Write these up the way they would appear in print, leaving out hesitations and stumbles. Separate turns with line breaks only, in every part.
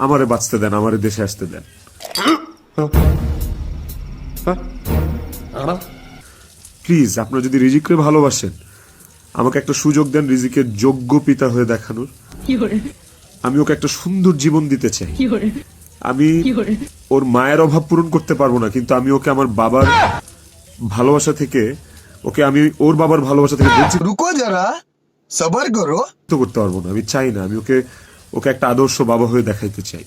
আমারে বাঁচতে দেন, আমারে দেশে আসতে দেন। প্লিজ, আপনারা যদি রিজিককে ভালোবাসেন, আমাকে একটা সুযোগ দেন রিজিকের যোগ্য পিতা হয়ে দেখানোর। আমি ওকে একটা সুন্দর জীবন দিতে চাই। আমি ওর মায়ের অভাব পূরণ করতে পারবো না, কিন্তু আমি ওকে আমার বাবার ভালোবাসা থেকে, ওকে আমি ওর বাবার ভালোবাসা থেকে বঞ্চিত
रुको जरा सबर करो
করতে পারবো না। আমি চাই না, আমি ওকে ওকে একটা আদর্শ বাবা হয়ে দেখাইতে চাই।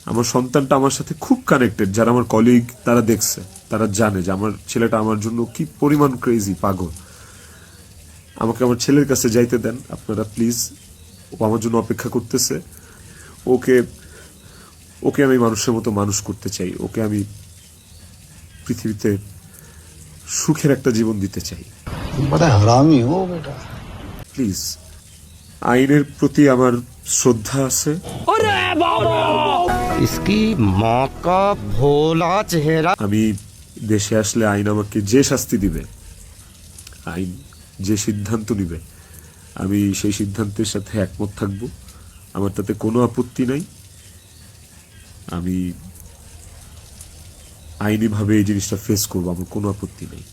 আমার সন্তানটা আমার সাথে খুব কানেক্টেড। যারা আমার কলিগ তারা দেখছে, তারা জানে যে আমার ছেলেটা আমার জন্য কি পরিমাণ ক্রেজি, পাগল। আমাকে আমার ছেলের কাছে যাইতে দেন আপনারা প্লিজ। ও আমার জন্য অপেক্ষা করতেছে। ওকে ওকে আমি মানুষের মতো মানুষ করতে চাই। ওকে আমি পৃথিবীতে সুখের একটা জীবন দিতে চাই।
बड़ा हरामी हो बेटा
প্লিজ, আইনের প্রতি আমার শ্রদ্ধা আছে।
इसकी माँ का भोला चेहरा।
আমি দেশে আসলে আইন আমাকে যে শাস্তি দিবে, আইন যে সিদ্ধান্ত নিবে, আমি সেই সিদ্ধান্তের সাথে একমত থাকব। আমার তাতে কোনো আপত্তি নাই। আমি আইনিভাবে এই জিনিসটা ফেস করবো, আমার কোনো আপত্তি নেই।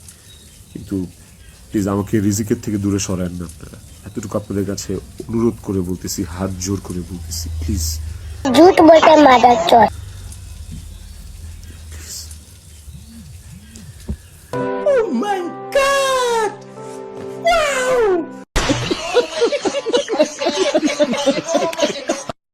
কিন্তু প্লিজ আমাকে রিজিকের থেকে দূরে সরান না আপনারা। এতটুকু আপনাদের কাছে অনুরোধ করে বলতেছি, হাত জোর করে বলতেছি, প্লিজ।
झूठ बोलते मादर चोर
প্লিজ।